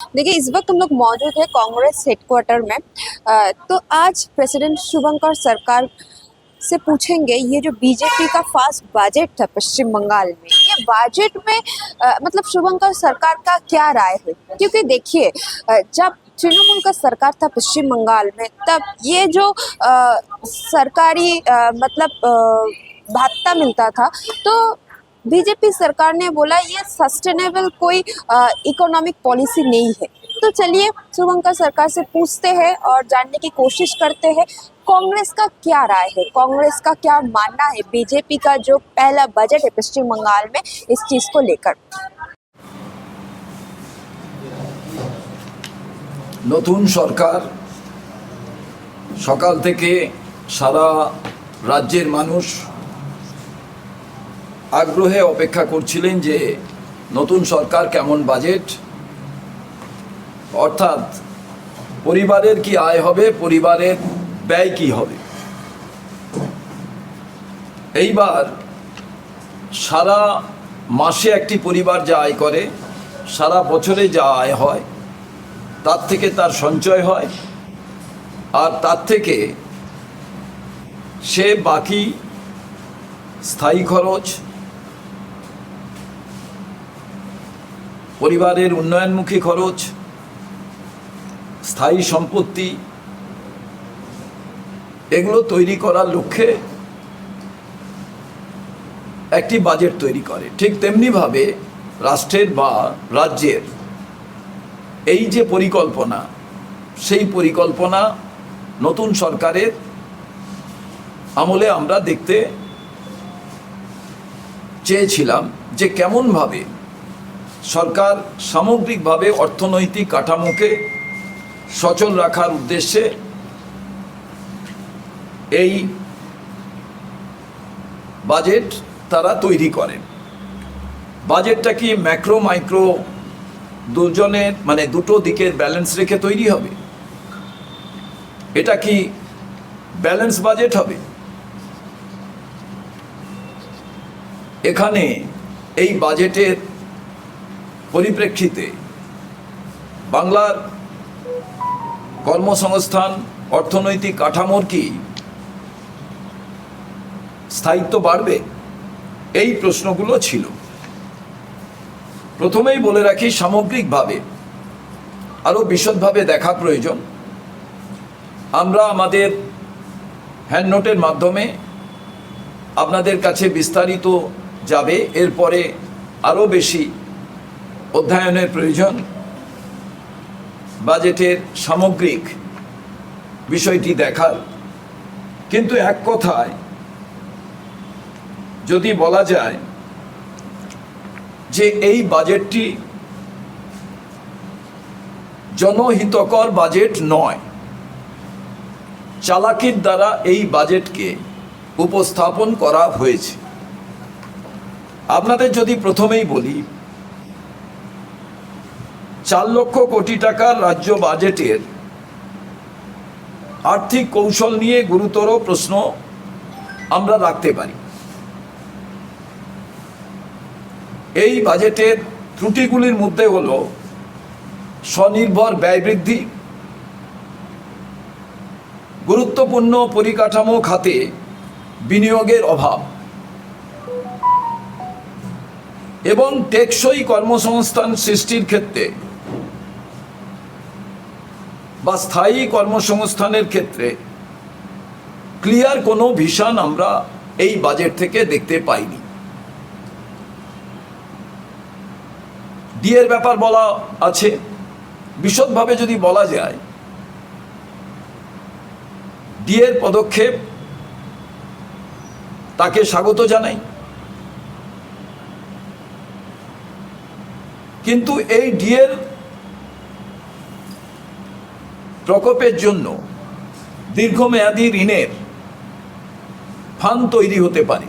देखिए, इस वक्त हम लोग मौजूद है कांग्रेस हेडक्वार्टर में। तो आज प्रेसिडेंट शुभंकर सरकार से पूछेंगे ये जो बीजेपी का फास्ट बजट था पश्चिम बंगाल में, ये बजट में मतलब शुभंकर सरकार का क्या राय है। क्योंकि देखिए, जब तृणमूल का सरकार था पश्चिम बंगाल में, तब ये जो सरकारी मतलब भत्ता मिलता था, तो बीजेपी सरकार ने बोला ये सस्टेनेबल कोई इकोनॉमिक पॉलिसी नहीं है। तो चलिए शुभंकर सरकार से पूछते हैं और जानने की कोशिश करते हैं कांग्रेस का क्या राय है, कांग्रेस का क्या मानना है बीजेपी का जो पहला बजट है पश्चिम बंगाल में इस चीज को लेकर। নতুন সরকার সকাল থেকে সারা রাজ্যের মানুষ আগ্রহে অপেক্ষা করছিলেন যে নতুন সরকার কেমন বাজেট, অর্থাৎ পরিবারের কি আয় হবে, পরিবারের ব্যয় কি হবে। এইবার সারা মাসে একটি পরিবার যা আয় করে, সারা বছরে যা আয় হয় তার থেকে তার সঞ্চয় হয়, আর তার থেকে সে বাকি স্থায়ী খরচ, পরিবারের উন্নয়নমুখী খরচ, স্থায়ী সম্পত্তি এগুলো তৈরি করার লক্ষ্যে একটি বাজেট তৈরি করে। ঠিক তেমনিভাবে রাষ্ট্রের বা রাজ্যের এই যে পরিকল্পনা, সেই পরিকল্পনা নতুন সরকারের আমলে আমরা দেখতে চেয়েছিলাম যে কেমনভাবে সরকার সামগ্রিকভাবে অর্থনৈতিক কাঠামোকে সচল রাখার উদ্দেশ্যে এই বাজেট তারা তৈরি করেন। বাজেটটা কি ম্যাক্রো মাইক্রো দুজনের মানে দুটো দিকের ব্যালেন্স রেখে তৈরি হবে? এটা কি ব্যালেন্স বাজেট হবে? এখানে এই বাজেটের পরিপ্রেক্ষিতে বাংলার কর্মসংস্থান, অর্থনৈতিক কাঠামোর কি স্থায়িত্ব বাড়বে? এই প্রশ্নগুলো ছিল। প্রথমেই বলে রাখি, সামগ্রিকভাবে আরও বিশদভাবে দেখা প্রয়োজন। আমরা আমাদের হ্যান্ডনোটের মাধ্যমে আপনাদের কাছে বিস্তারিত যাবে, এরপরে আরও বেশি অধ্যয়নের প্রয়োজন বাজেটের সামগ্রিক বিষয়টি দেখার। কিন্তু এক কথায় যদি বলা যায় যে এই বাজেটটি জনহিতকর বাজেট নয়, চালাকির দ্বারা এই বাজেটকে উপস্থাপন করা হয়েছে। আপনাদের যদি প্রথমেই বলি, 4 লক্ষ কোটি টাকার রাজ্য বাজেটের আর্থিক কৌশল নিয়ে গুরুতর প্রশ্ন আমরা রাখতে পারি। এই বাজেটের ত্রুটিগুলির মধ্যে হল স্বনির্ভর ব্যয় বৃদ্ধি, গুরুত্বপূর্ণ পরিকাঠামো খাতে বিনিয়োগের অভাব এবং টেকসই কর্মসংস্থান সৃষ্টির ক্ষেত্রে বা স্থায়ী কর্মসংস্থানের ক্ষেত্রে ক্লিয়ার কোনো ভিশন আমরা এই বাজেট থেকে দেখতে পাইনি। ডিএর ব্যাপার বলা আছে। বিশদভাবে যদি বলা যায়, ডিএর পদক্ষেপ তাকে স্বাগত জানাই, কিন্তু এই ডিএর প্রকোপের জন্য দীর্ঘমেয়াদী ঋণের ফান্ড তৈরি হতে পারে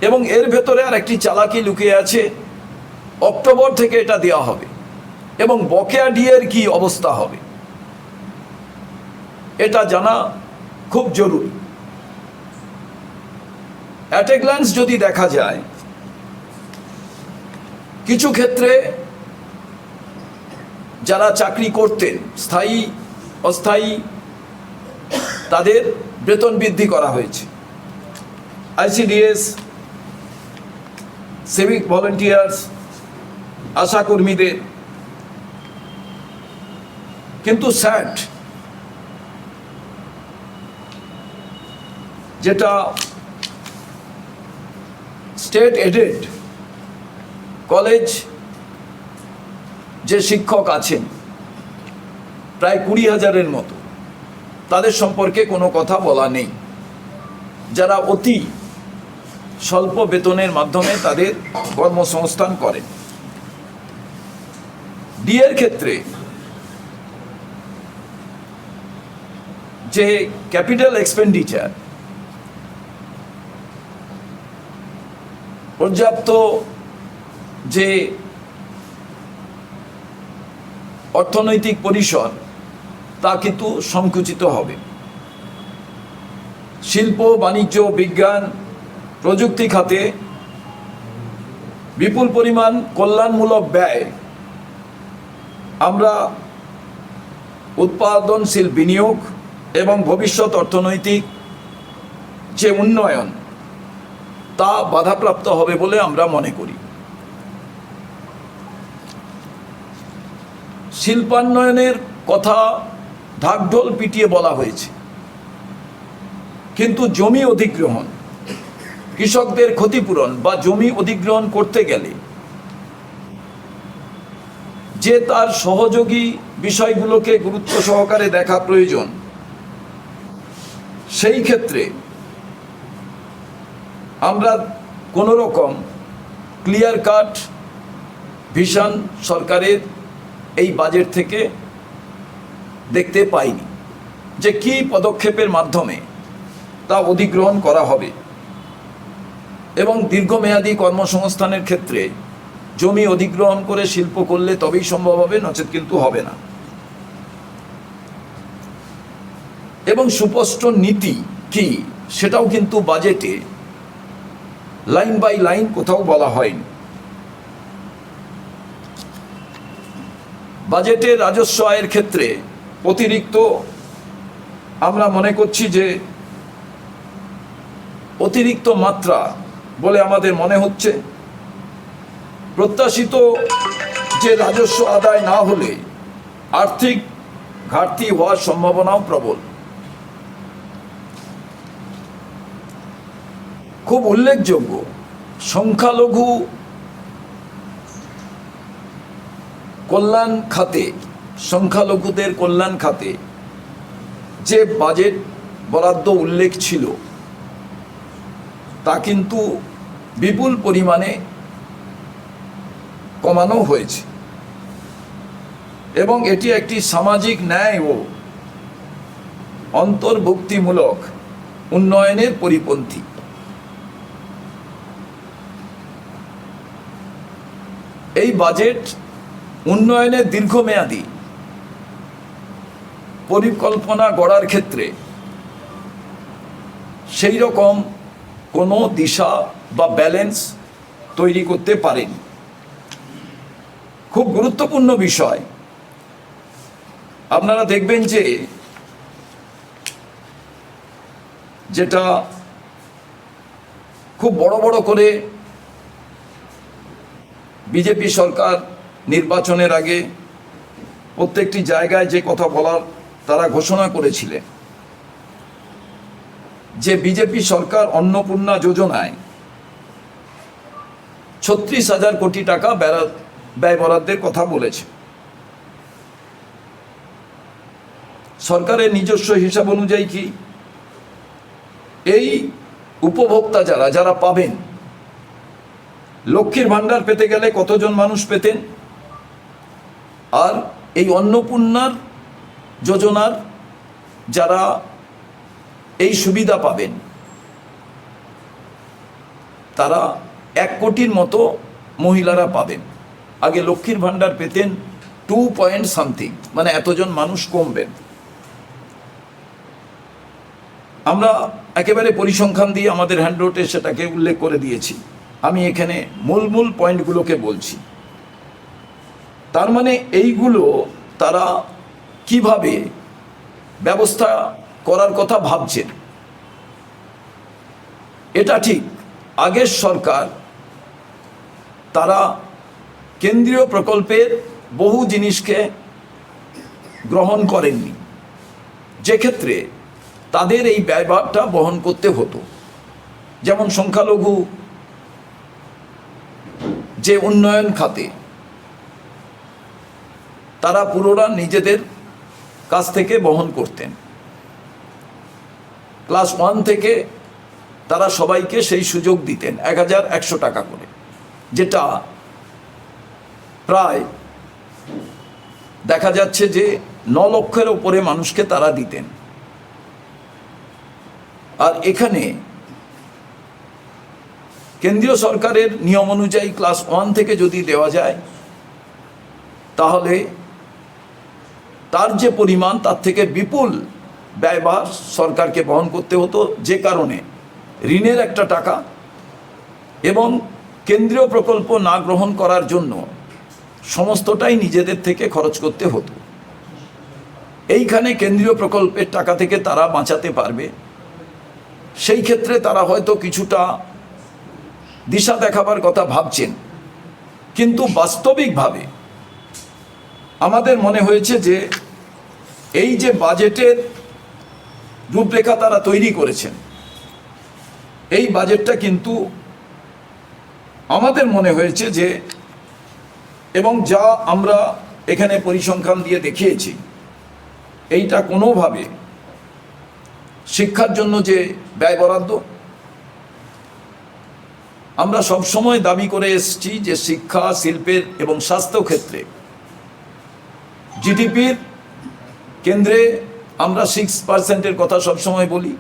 এবং এর ভেতরে আর একটি চালাকি লুকিয়ে আছে। অক্টোবর থেকে এটা দেওয়া হবে এবং বকেয়া ডিএর কি অবস্থা হবে এটা জানা খুব জরুরি। অ্যাট এ গ্ল্যান্স যদি দেখা যায়, কিছু ক্ষেত্রে যারা চাকরি করতেন স্থায়ী অস্থায়ী তাদের বেতন বৃদ্ধি করা হয়েছে। আইসিডিএস, সিভিক ভলেন্টিয়ার্স, আশাকর্মীদের। কিন্তু স্যাট যেটা স্টেট এডেড কলেজ যে শিক্ষক আছেন প্রায় 20,000-এর মতো, তাদের সম্পর্কে কোনো কথা বলা নেই, যারা অতি স্বল্প বেতনের মাধ্যমে তাদের কর্মসংস্থান করেন। ডিএর ক্ষেত্রে যে ক্যাপিটাল এক্সপেন্ডিচার, পর্যাপ্ত যে অর্থনৈতিক পরিসর, তা কিন্তু সংকুচিত হবে। শিল্প, বাণিজ্য, বিজ্ঞান, প্রযুক্তি খাতে বিপুল পরিমাণ কল্যাণমূলক ব্যয় আমরা উৎপাদনশীল বিনিয়োগ এবং ভবিষ্যৎ অর্থনৈতিক যে উন্নয়ন, তা বাধাপ্রাপ্ত হবে বলে আমরা মনে করি। শিল্পান্নয়নের কথা ঢাকঢোল পিটিয়ে বলা হয়েছে, কিন্তু জমি অধিগ্রহণ, কৃষকদের ক্ষতিপূরণ বা জমি অধিগ্রহণ করতে গেলে যে তার সহযোগী বিষয়গুলোকে গুরুত্ব সহকারে দেখা প্রয়োজন, সেই ক্ষেত্রে আমরা কোনো রকম ক্লিয়ার কাট ভিশন সরকারের এই বাজেট থেকে দেখতে পাইনি, যে কী পদক্ষেপের মাধ্যমে তা অধিগ্রহণ করা হবে। এবং দীর্ঘমেয়াদী কর্মসংস্থানের ক্ষেত্রে জমি অধিগ্রহণ করে শিল্প করলে তবেই সম্ভব হবে, নচেত কিন্তু হবে না। এবং সুস্পষ্ট নীতি কি, সেটাও কিন্তু বাজেটে লাইন বাই লাইন কোথাও বলা হয়নি। বাজেটে রাজস্ব আয়ের ক্ষেত্রে অতিরিক্ত আমরা মনে করছি যে অতিরিক্ত মাত্রা বলে আমাদের মনে হচ্ছে। প্রত্যাশিত যে রাজস্ব আদায় না হলে আর্থিক ঘাটতি হওয়ার সম্ভাবনাও প্রবল। খুব উল্লেখযোগ্য, সংখ্যালঘু কল্যাণ খাতে, সংখ্যালঘুদের কল্যাণ খাতে যে বাজেট বরাদ্দ উল্লেখ ছিল, তা কিন্তু বিপুল পরিমাণে কমানো হয়েছে এবং এটি একটি সামাজিক ন্যায় ও অন্তর্ভুক্তিমূলক উন্নয়নের পরিপন্থী। এই বাজেট উন্নয়নের দীর্ঘমেয়াদী পরিকল্পনা গড়ার ক্ষেত্রে সেই রকম কোনো দিশা বা ব্যালেন্স তৈরি করতে পারেনি। খুব গুরুত্বপূর্ণ বিষয়, আপনারা দেখবেন যে যেটা খুব বড় বড় করে বিজেপি সরকার নির্বাচনের আগে প্রত্যেকটি জায়গায় যে কথা বলার তারা ঘোষণা করেছিলেন, যে বিজেপি সরকার অন্নপূর্ণা যোজনায় 36,000 কোটি টাকা ব্যয় বরাদ্দের কথা বলেছে। সরকারের নিজস্ব হিসাব অনুযায়ী কি এই উপভোক্তা যারা পাবেন, লক্ষ্মীর ভাণ্ডার পেতে গেলে কতজন মানুষ পেতেন, আর এই অন্নপূর্ণার যোজনার যারা এই সুবিধা পাবেন তারা 1 কোটির মতো মহিলারা পাবেন। আগে লক্ষ্মীর ভাণ্ডার পেতেন 2 পয়েন্ট সামথিং, মানে এতজন মানুষ কমবেন। আমরা একেবারে পরিসংখ্যান দিয়ে আমাদের হ্যান্ডআউটে সেটাকে উল্লেখ করে দিয়েছি। আমি এখানে মূল পয়েন্টগুলোকে বলছি। তার মানে এইগুলো তারা কিভাবে ব্যবস্থা করার কথা ভাবছেন। এটা ঠিক, আগের সরকার তারা কেন্দ্রীয় প্রকল্পের বহু জিনিসকে গ্রহণ করেননি, যে ক্ষেত্রে তাদের এই ব্যয়ভারটা বহন করতে হতো। যেমন সংখ্যালঘু যে উন্নয়ন খাতে তারা পুরোটা নিজেদের কাছ থেকে বহন করতেন। ক্লাস 1 থেকে তারা সবাইকে সেই সুযোগ দিতেন 1100 টাকা করে, যেটা প্রায় দেখা যাচ্ছে যে 9 লক্ষের ওপরে মানুষকে তারা দিতেন। আর এখানে কেন্দ্রীয় সরকারের নিয়ম অনুযায়ী ক্লাস 1 থেকে যদি দেওয়া যায় তাহলে তার যে পরিমাণ তার থেকে বিপুল ব্যয়ভার সরকারকে বহন করতে হতো, যে কারণে ঋণের একটা টাকা এবং কেন্দ্রীয় প্রকল্প না গ্রহণ করার জন্য সমস্তটাই নিজেদের থেকে খরচ করতে হতো। এইখানে কেন্দ্রীয় প্রকল্পের টাকা থেকে তারা বাঁচাতে পারবে, সেই ক্ষেত্রে তারা হয়তো কিছুটা দিশা দেখাবার কথা ভাবছেন। কিন্তু বাস্তবিকভাবে আমাদের মনে হয়েছে যে এই যে বাজেটের রূপরেখা তারা তৈরি করেছেন, এই বাজেটটা কিন্তু আমাদের মনে হয়েছে যে, এবং যা আমরা এখানে পরিসংখ্যান দিয়ে দেখিয়েছি, এইটা কোনোভাবে শিক্ষার জন্য যে ব্যয় বরাদ্দ, আমরা সবসময় দাবি করে এসেছি যে শিক্ষা, শিল্পের এবং স্বাস্থ্য ক্ষেত্রে জিডিপির কেন্দ্রে আমরা 6%-এর কথা সবসময় বলি।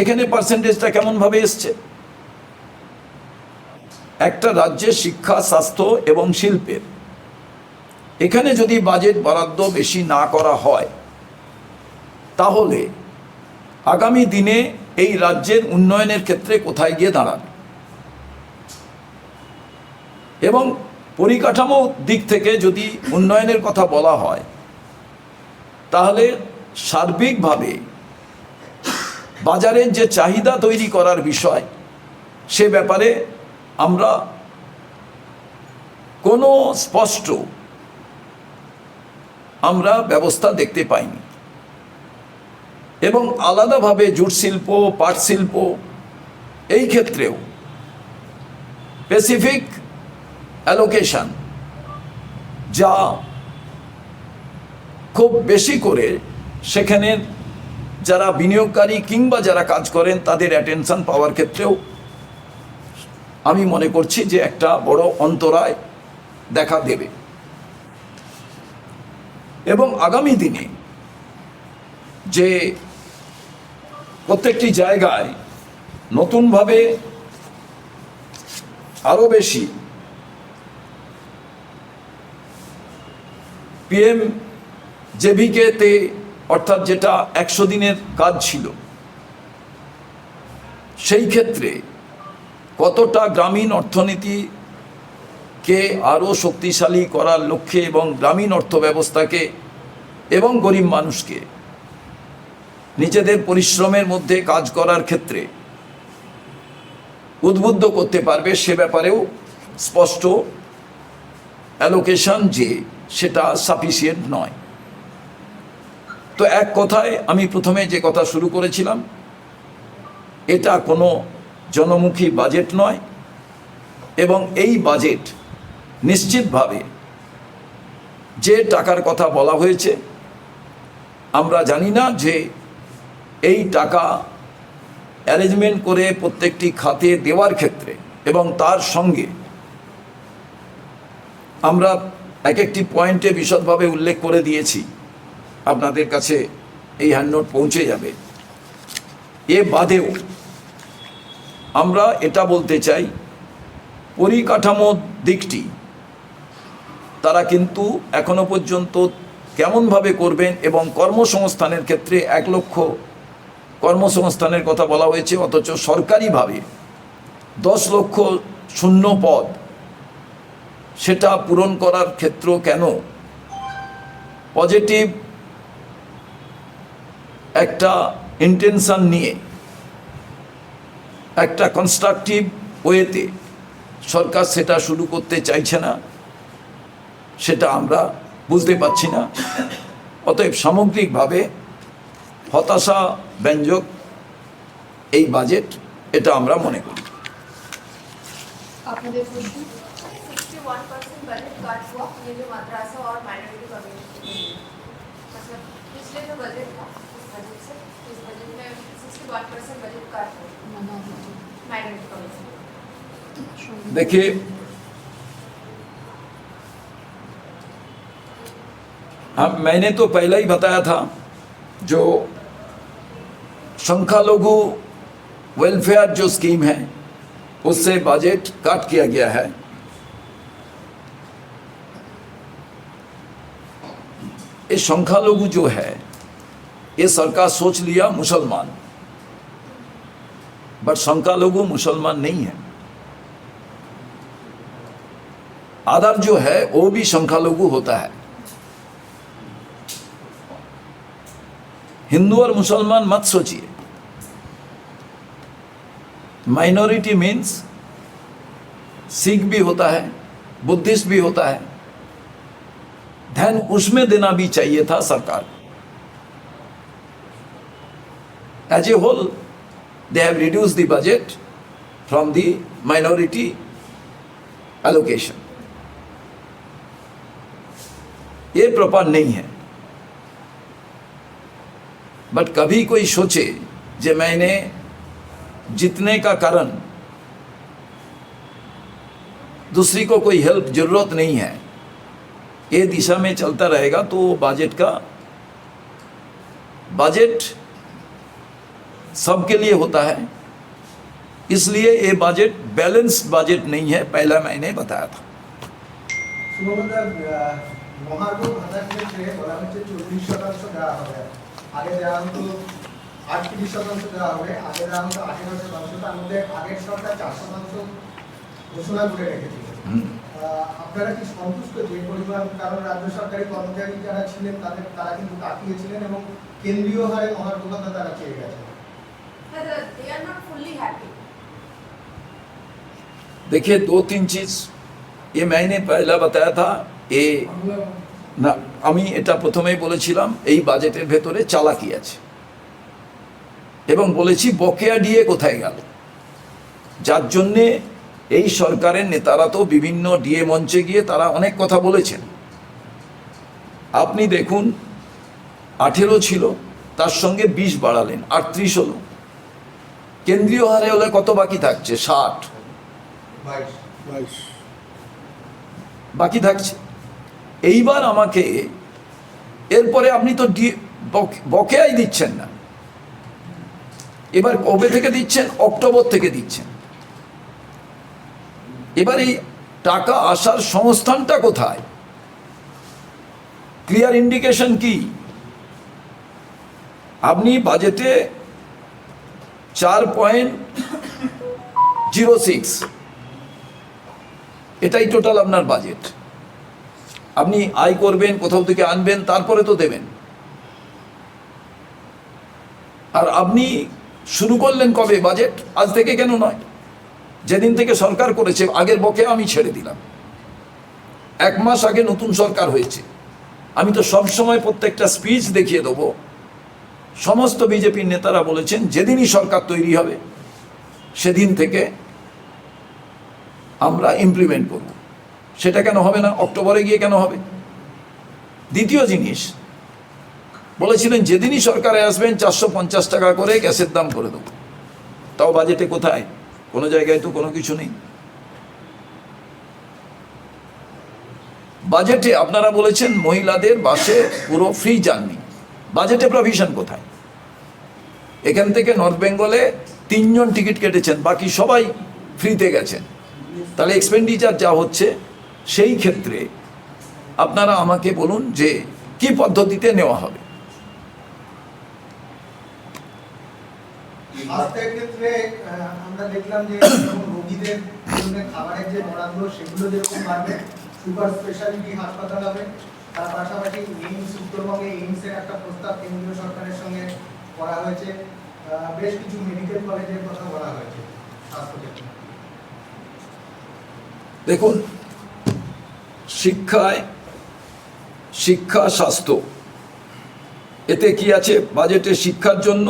এখানে পার্সেন্টেজটা কেমনভাবে এসছে? একটা রাজ্যের শিক্ষা, স্বাস্থ্য এবং শিল্পের এখানে যদি বাজেট বরাদ্দ বেশি না করা হয়, তাহলে আগামী দিনে এই রাজ্যের উন্নয়নের ক্ষেত্রে কোথায় গিয়ে দাঁড়াবে। এবং পরিকাঠামো দিক থেকে যদি উন্নয়নের কথা বলা হয়, তাহলে সার্বিকভাবে বাজারের যে চাহিদা তৈরি করার বিষয়, সে ব্যাপারে আমরা কোনো স্পষ্ট আমরা ব্যবস্থা দেখতে পাইনি। এবং আলাদাভাবে জুট শিল্প, পাট শিল্প, এই ক্ষেত্রেও স্পেসিফিক অ্যালোকেশন যা খুব বেশি করে সেখানে যারা বিনিয়োগকারী কিংবা যারা কাজ করেন তাদের অ্যাটেনশন পাওয়ার ক্ষেত্রেও আমি মনে করছি যে একটা বড় অন্তরায় দেখা দেবে। এবং আগামী দিনে যে প্রত্যেকটি জায়গায় নতুনভাবে আরও বেশি PM JVK-তে, অর্থাৎ যেটা 100 দিনের কাজ ছিল, সেই ক্ষেত্রে কতটা গ্রামীণ অর্থনীতিকে আরও শক্তিশালী করার লক্ষ্যে এবং গ্রামীণ অর্থব্যবস্থাকে এবং গরিব মানুষকে নিজেদের পরিশ্রমের মধ্যে কাজ করার ক্ষেত্রে উদ্বুদ্ধ করতে পারবে, সে ব্যাপারেও স্পষ্ট অ্যালোকেশন যে সেটা সাফিসিয়েন্ট নয়। তো এক কথায় আমি প্রথমে যে কথা শুরু করেছিলাম, এটা কোনো জনমুখী বাজেট নয়। এবং এই বাজেট নিশ্চিতভাবে যে টাকার কথা বলা হয়েছে, আমরা জানি না যে এই টাকা অ্যারেঞ্জমেন্ট করে প্রত্যেকটি খাতে দেওয়ার ক্ষেত্রে, এবং তার সঙ্গে আমরা এক একটি পয়েন্টে বিশদভাবে উল্লেখ করে দিয়েছি, আপনাদের কাছে এই হ্যান্ডনোট পৌঁছে যাবে। এ বাদেও আমরা এটা বলতে চাই, পরিকাঠামো দিকটি তারা কিন্তু এখনো পর্যন্ত কেমনভাবে করবেন, এবং কর্মসংস্থানের ক্ষেত্রে 1 লক্ষ কর্মসংস্থানের কথা বলা হয়েছে, অথচ সরকারিভাবে 10 লক্ষ শূন্য পদ সেটা পূরণ করার ক্ষেত্র কেন পজিটিভ একটা ইন্টেনশন নিয়ে একটা কনস্ট্রাকটিভ ওয়েতে সরকার সেটা শুরু করতে চাইছে না, সেটা আমরা বুঝতে পারছি না। অতএব সামগ্রিকভাবে হতাশা ব্যঞ্জক এই বাজেট, এটা আমরা মনে করি। আপনাদের প্রশ্ন 61% बजट कट हुआ ये जो मद्रासा और माइनॉरिटी कम्युनिटी के लिए मतलब पिछले जो बजट था इस बजट से इस बजट में 61% बजट कट हुआ माइनॉरिटी कम्युनिटी देखिए, अब मैंने तो पहले ही बताया था, जो संख्यालघु वेलफेयर जो स्कीम है उससे बजट काट किया गया है। ये संख्यालघु जो है ये सरकार सोच लिया मुसलमान, बट संख्यालघु मुसलमान नहीं है। आदर जो है वो भी संख्यालघु होता है। हिंदू और मुसलमान मत सोचिए। माइनॉरिटी मीन्स सिख भी होता है, बुद्धिस्ट भी होता है। ध्यान उसमें देना भी चाहिए था सरकार को। As a whole they have reduced the budget from the minority allocation. ये प्रॉपर नहीं है। बट कभी कोई सोचे जे मैंने जीतने का कारण दूसरी को कोई हेल्प जरूरत नहीं है, ये दिशा में चलता रहेगा तो बजट सबके लिए होता है। इसलिए ये बजट बैलेंस्ड बजट नहीं है, पहला मैंने बताया था। মহার্ঘ ভাতার ক্ষেত্রে বলা হচ্ছে 40% দেওয়া হবে, আগে দেওয়া হতো 38% দেওয়া হবে, আগে দেওয়া হতো 18%। তার মধ্যে আগের সরকার 4% ঘোষণা করে রেখেছিল। আপনারা কি সন্তুষ্ট যে পরিমাণ? কারণ রাজ্য সরকারি কর্মচারী যারা ছিলেন তারা কিন্তু তাকিয়েছিলেন এবং কেন্দ্রীয় হারে মহার্ঘ ভাতা তারা চেয়ে গেছে। they are not fully happy. देखिए, 2-3 चीज ये मैंने पहला बताया था। ये না, আমি এটা প্রথমেই বলেছিলাম এই বাজেটের ভেতরে চালাকি আছে, এবং বলেছি বকেয়া ডিএ কোথায় গেল, যার জন্যে এই সরকারের নেতারা তো বিভিন্ন ডিএ মঞ্চে গিয়ে তারা অনেক কথা বলেছেন। আপনি দেখুন, 18 ছিল, তার সঙ্গে 20 বাড়ালেন, 38 হলো। কেন্দ্রীয় হারে হলে কত বাকি থাকছে? 60 বাকি থাকছে। এইবার আমাকে এরপরে আপনি তো বকেয়াই দিচ্ছেন না, এবার কবে থেকে দিচ্ছেন? অক্টোবর থেকে দিচ্ছেন। এবার এই টাকা আসার সংস্থানটা কোথায়? ক্লিয়ার ইন্ডিকেশন কি? আপনি বাজেটে 4.06 এটাই টোটাল আপনার বাজেট। আপনি আয় করবেন, কোথাও থেকে আনবেন, তারপরে তো দেবেন। আর আপনি শুরু করলেন কবে বাজেট? আজ থেকে কেন নয়, যেদিন থেকে সরকার করেছে। আগের বকেয়া আমি ছেড়ে দিলাম, 1 মাস আগে নতুন সরকার হয়েছে। আমি তো সব সময় প্রত্যেকটা স্পিচ দেখিয়ে দেবো। সমস্ত বিজেপির নেতারা বলেছেন যেদিনই সরকার তৈরি হবে সেদিন থেকে আমরা ইমপ্লিমেন্ট করব। সেটা কেন হবে না? অক্টোবরে গিয়ে কেন হবে? দ্বিতীয় জিনিস বলেছিলেন যেদিনই সরকারে আসবেন 450 টাকা করে গ্যাসের দাম করে দেবো। তাও বাজেটে কোথায়? কোনো জায়গায় তো কোনো কিছু নেই। বাজেটে আপনারা বলেছেন মহিলাদের বাসে পুরো ফ্রি জার্নি, বাজেটে প্রভিশন কোথায়? এখান থেকে নর্থ বেঙ্গলে 3 জন টিকিট কেটেছেন, বাকি সবাই ফ্রিতে গেছেন। তাহলে এক্সপেন্ডিচার যা হচ্ছে, সেই ক্ষেত্রে আপনারা আমাকে বলুন যে কি পদ্ধতিতে নেওয়া হবে। স্বাস্থ্যের ক্ষেত্রে আমরা দেখলাম যে রোগীদের জন্য খাবারের যে বরাদ্দ সেগুলো যেরকম বাড়বে, সুপার স্পেশালিটি হাসপাতাল হবে। তার পাশাপাশি এইমস, উত্তরবঙ্গে এইমসের একটা প্রস্তাব কেন্দ্রীয় সরকারের সঙ্গে করা হয়েছে। বেশ কিছু মেডিকেল কলেজের কথা বলা হয়েছে স্বাস্থ্যক্ষেত্রে। দেখুন, শিক্ষা স্বাস্থ্য এতে কি আছে? বাজেটে শিক্ষার জন্য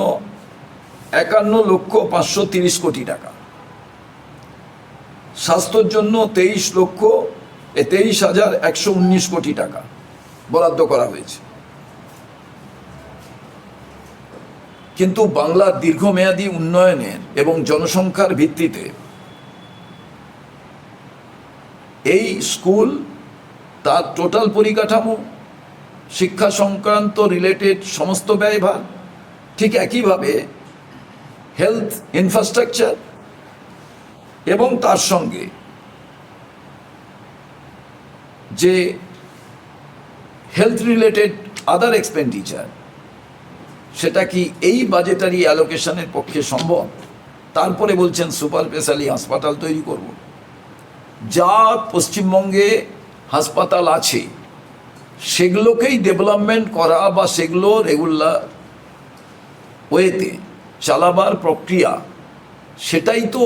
51,530 কোটি টাকা, স্বাস্থ্যের জন্য 23,119 কোটি টাকা বরাদ্দ করা হয়েছে। কিন্তু বাংলার দীর্ঘমেয়াদী উন্নয়নের এবং জনসংখ্যার ভিত্তিতে এই স্কুল, তার টোটাল পরিকাঠামো, শিক্ষা সংক্রান্ত রিলেটেড সমস্ত ব্যয়ভার, ঠিক একইভাবে হেলথ ইনফ্রাস্ট্রাকচার এবং তার সঙ্গে যে হেলথ রিলেটেড আদার এক্সপেন্ডিচার, সেটা কি এই বাজেটারি অ্যালোকেশনের পক্ষে সম্ভব? তারপরে বলছেন সুপার স্পেশালি হাসপাতাল তৈরি করব। যা পশ্চিমবঙ্গে হাসপাতাল আছে সেগুলোকেই ডেভেলপমেন্ট করা বা সেগুলো রেগুলার ওয়েতে চালাবার প্রক্রিয়া, সেটাই তো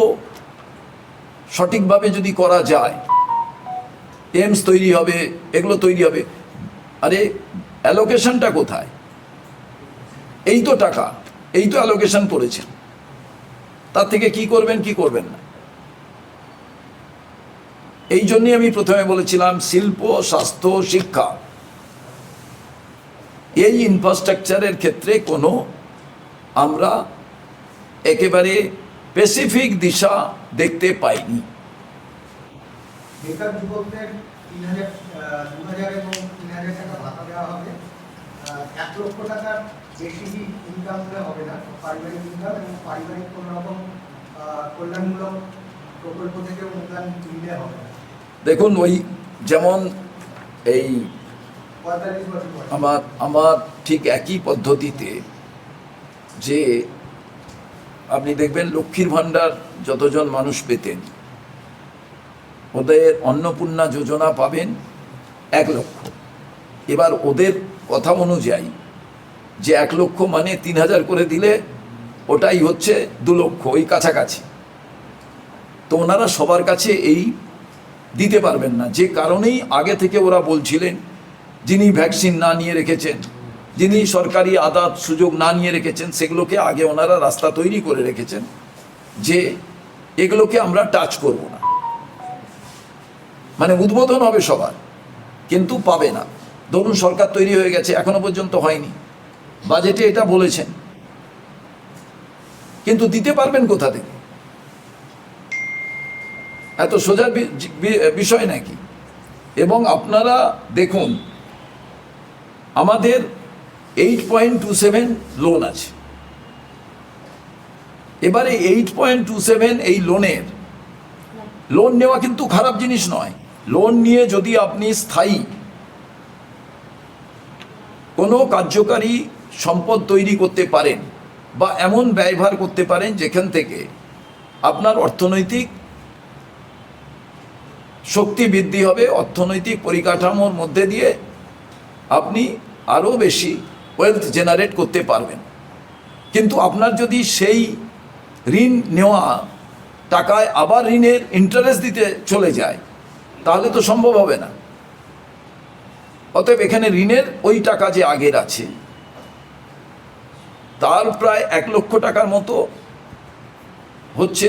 সঠিকভাবে যদি করা যায়। এইমস তৈরি হবে, এগুলো তৈরি হবে, আরে অ্যালোকেশনটা কোথায়? এই তো টাকা, এই তো অ্যালোকেশন করেছেন, তার থেকে কি করবেন কি করবেন না। এই জন্যই আমি প্রথমে বলেছিলাম শিল্প, স্বাস্থ্য, শিক্ষা, এই ইনফ্রাস্ট্রাকচারের ক্ষেত্রে কোনো আমরা একেবারে স্পেসিফিক দিশা দেখতে পাইনি। বেকার যুবকদের 2,000 এবং 3,000 টাকা ভাতা দেওয়া হবে। 1 লক্ষ টাকার বেশি ইনকাম হলে হবে না, পারিবারিক ইনকাম এবং পারিবারিক কোনো রকম কল্যাণমূলক প্রকল্প থেকে অনুদান নিলে হবে না। দেখুন, ওই যেমন এই 45 বছর বয়স। আমার ঠিক একই পদ্ধতিতে যে আপনি দেখবেন লক্ষ্মীর ভাণ্ডার যতজন মানুষ পেতেন, ওদের অন্নপূর্ণা যোজনা পাবেন 1 লক্ষ। এবার ওদের কথা অনুযায়ী যে 1 লক্ষ মানে 3,000 করে দিলে ওটাই হচ্ছে 2 লক্ষ, ওই কাছাকাছি। তো ওনারা সবার কাছে এই দিতে পারবেন না, যে কারণেই আগে থেকে ওরা বলছিলেন যিনি ভ্যাকসিন না নিয়ে রেখেছেন, যিনি সরকারি আদাত সুযোগ না নিয়ে রেখেছেন, সেগুলোকে আগে ওনারা রাস্তা তৈরি করে রেখেছেন যে এগুলোকে আমরা টাচ করব না, মানে উদ্বোধন হবে সবার, কিন্তু পাবে না। ধরুন সরকার তৈরি হয়ে গেছে, এখনো পর্যন্ত হয়নি, বাজেটে এটা বলেছেন, কিন্তু দিতে পারবেন কোথা থেকে? এত সোজা বিষয় নাকি? এবং আপনারা দেখুন, আমাদের 8.27 লোন আছে। এবারে 8.27 এই লোন নেওয়া কিন্তু খারাপ জিনিস নয়। লোন নিয়ে যদি আপনি স্থায়ী কোনো কার্যকারী সম্পদ তৈরি করতে পারেন বা এমন ব্যয়ভার করতে পারেন যেখান থেকে আপনার অর্থনৈতিক শক্তি বৃদ্ধি হবে, অর্থনৈতিক পরিকাঠামোর মধ্যে দিয়ে আপনি আরও বেশি ওয়েলথ জেনারেট করতে পারবেন। কিন্তু আপনার যদি সেই ঋণ নেওয়া টাকায় আবার ঋণের ইন্টারেস্ট দিতে চলে যায়, তাহলে তো সম্ভব হবে না। অতএব এখানে ঋণের ওই টাকা যে আগের আছে তার প্রায় 1 লক্ষ টাকার মতো হচ্ছে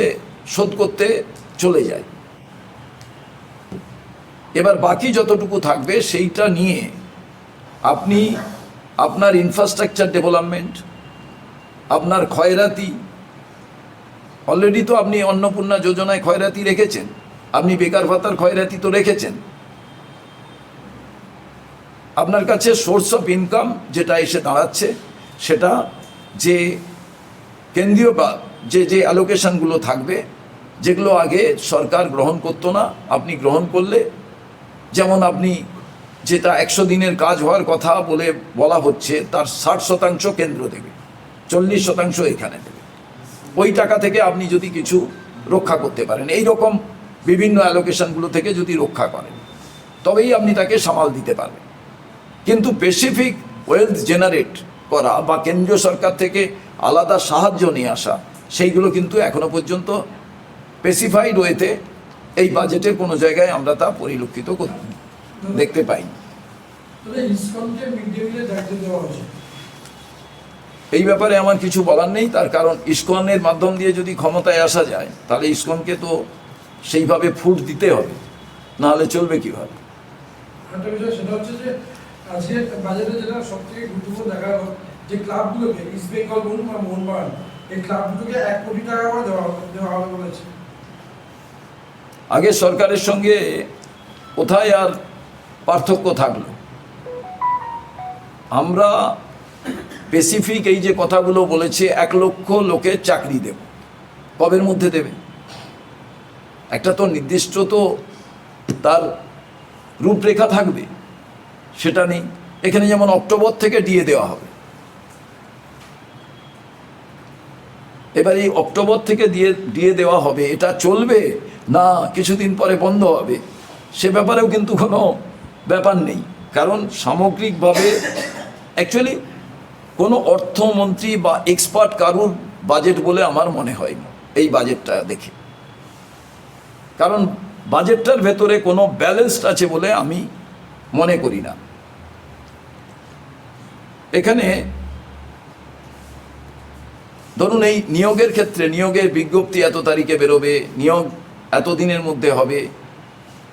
শোধ করতে চলে যায়। এবার বাকি যতটুকু থাকবে সেইটা নিয়ে আপনি আপনার ইনফ্রাস্ট্রাকচার ডেভেলপমেন্ট, আপনার খয়রাতি, অলরেডি তো আপনি অন্নপূর্ণা যোজনায় খয়রাতি রেখেছেন, আপনি বেকার ভাতার খয়রাতি তো রেখেছেন। আপনার কাছে সোর্স অফ ইনকাম যেটা এসে দাঁড়াচ্ছে সেটা যে কেন্দ্রীয় বা যে অ্যালোকেশনগুলো থাকবে, যেগুলো আগে সরকার গ্রহণ করতো না, আপনি গ্রহণ করলে, যেমন আপনি যেটা 100 দিনের কাজ হওয়ার কথা বলা হচ্ছে তার 60% কেন্দ্র দেবে, 40% এখানে দেবে। ওই টাকা থেকে আপনি যদি কিছু রক্ষা করতে পারেন, এই রকম বিভিন্ন অ্যালোকেশনগুলো থেকে যদি রক্ষা করেন, তবেই আপনি তাকে সামাল দিতে পারবেন। কিন্তু স্পেসিফিক ওয়েলথ জেনারেট করা বা কেন্দ্রীয় সরকার থেকে আলাদা সাহায্য নিয়ে আসা, সেইগুলো কিন্তু এখনো পর্যন্ত স্পেসিফাইড ওয়েতে এই বাজেটের কোনো জায়গায় আমরা তা পরিলক্ষিত দেখতে পাই। এই ব্যাপারে আমার কিছু বলার নেই, তার কারণ ইসকনের মাধ্যম দিয়ে যদি ক্ষমতায় আসা যায় তাহলে ইসকনকে তো সেইভাবে ফুট দিতে হবে, নাহলে চলবে কীভাবে। একটা বিষয় সেটা হচ্ছে যে আজকে বাজেটে যেটা সবথেকে গুরুত্বপূর্ণ দেখা গেল যে ক্লাবগুলোকে ইস্ট বেঙ্গল বলুন বা মোহনবাগান, এই ক্লাবগুলোকে 1 কোটি টাকা করে দেওয়া হবে বলেছে। আগে সরকারের সঙ্গে কোথায় আর পার্থক্য থাকলো? আমরা স্পেসিফিক এই যে কথাগুলো বলেছে 1 লক্ষ লোকের চাকরি দেব, কবের মধ্যে দেবে? একটা তো নির্দিষ্ট তো তার রূপরেখা থাকবে, সেটা নেই। এখানে যেমন অক্টোবর থেকে দিয়ে দেওয়া হবে, এবার এই অক্টোবর থেকে দিয়ে দেওয়া হবে, এটা চলবে না কিছুদিন পরে বন্ধ হবে, সে ব্যাপারেও কিন্তু কোনো ব্যাপার নেই। কারণ সামগ্রিকভাবে অ্যাকচুয়ালি কোনো অর্থমন্ত্রী বা এক্সপার্ট কারুর বাজেট বলে আমার মনে হয় না এই বাজেটটা দেখে, কারণ বাজেটটার ভেতরে কোনো ব্যালেন্সড আছে বলে আমি মনে করি না। এখানে ধরুন এই নিয়োগের ক্ষেত্রে, নিয়োগের বিজ্ঞপ্তি এত তারিখে বেরোবে, নিয়োগ এত দিনের মধ্যে হবে,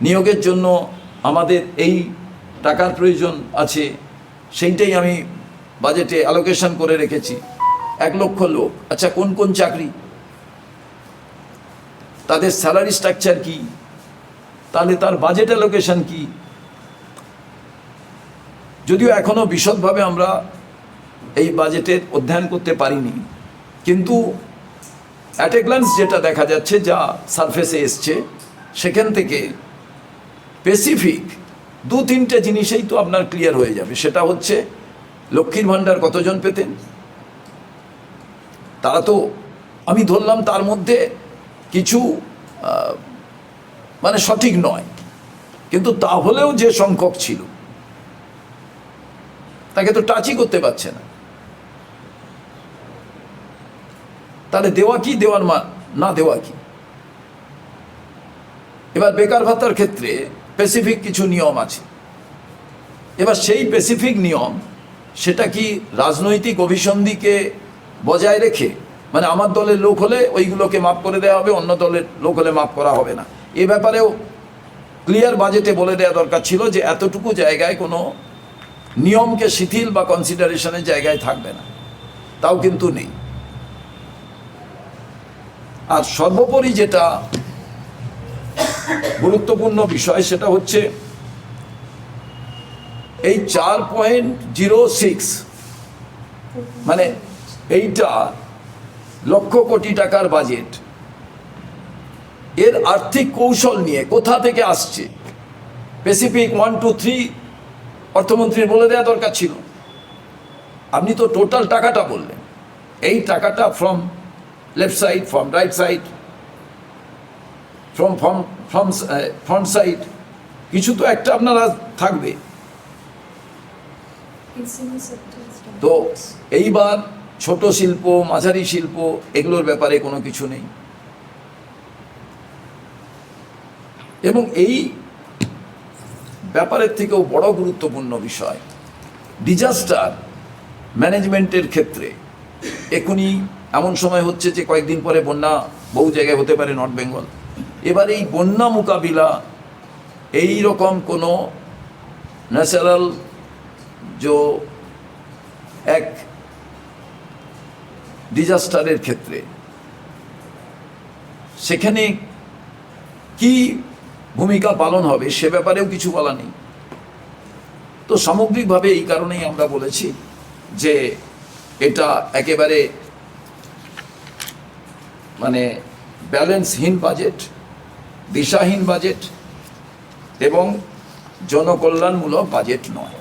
নিয়োগের জন্য আমাদের এই টাকার প্রয়োজন আছে, সেইটাই আমি বাজেটে অ্যালোকেশন করে রেখেছি। 1 লক্ষ লোক, আচ্ছা কোন কোন চাকরি, তাদের স্যালারি স্ট্রাকচার কি, তাহলে তার বাজেট অ্যালোকেশন কি? যদিও এখনো বিশদভাবে আমরা এই বাজেটের অধ্যয়ন করতে পারিনি, কিন্তু অ্যাট এ গ্ল্যান্স যেটা দেখা যাচ্ছে, যা সারফেসে এসছে, সেখান থেকে স্পেসিফিক 2-3টে জিনিসেই তো আপনার ক্লিয়ার হয়ে যাবে। সেটা হচ্ছে লক্ষ্মীর ভাণ্ডার কতজন পেতেন, তারা তো আমি ধরলাম তার মধ্যে কিছু মানে সঠিক নয়, কিন্তু তাহলেও যে সংখ্যক ছিল তাকে তো টাচই করতে পারছে না। তাহলে দেওয়া কি, দেওয়ার না দেওয়া কি? এবার বেকার ভাতার ক্ষেত্রে স্পেসিফিক কিছু নিয়ম আছে। এবার সেই স্পেসিফিক নিয়ম, সেটা কি রাজনৈতিক অভিসন্ধিকে বজায় রেখে, মানে আমার দলের লোক হলে ওইগুলোকে মাফ করে দেওয়া হবে, অন্য দলের লোক হলে মাফ করা হবে না, এ ব্যাপারেও ক্লিয়ার বাজেটে বলে দেওয়া দরকার ছিল যে এতটুকু জায়গায় কোনো নিয়মকে শিথিল বা কনসিডারেশনের জায়গায় থাকবে না, তাও কিন্তু নেই। আর সর্বোপরি যেটা গুরুত্বপূর্ণ বিষয়, সেটা হচ্ছে এই 4.06 মানে এইটা লক্ষ কোটি টাকার বাজেট, এর আর্থিক কৌশল নিয়ে কোথা থেকে আসছে স্পেসিফিক 1, 2, 3 অর্থমন্ত্রীর বলে দেওয়া দরকার ছিল। আপনি তো টোটাল টাকাটা বললেন, এই টাকাটা from left side, from right side, from front side, কিছু তো একটা আপনারা থাকবে। তো এইবার ছোট শিল্প, মাঝারি শিল্প, এগুলোর ব্যাপারে কোনো কিছু নেই। এবং এই ব্যাপারের থেকেও বড় গুরুত্বপূর্ণ বিষয়, ডিজাস্টার ম্যানেজমেন্টের ক্ষেত্রে এখনই এমন সময় হচ্ছে যে কয়েকদিন পরে বন্যা বহু জায়গায় হতে পারে, নর্থ বেঙ্গল। এবার এই বন্যা মোকাবিলা, এই রকম কোনো ন্যাচারাল যে এক ডিজাস্টারের ক্ষেত্রে সেখানে কি ভূমিকা পালন হবে সে ব্যাপারেও কিছু বলা নেই। তো সামগ্রিকভাবে এই কারণেই আমরা বলেছি যে এটা একেবারে মানে ব্যালেন্সহীন বাজেট, দিশাহীন বাজেট এবং জনকল্যাণমূলক বাজেট নয়।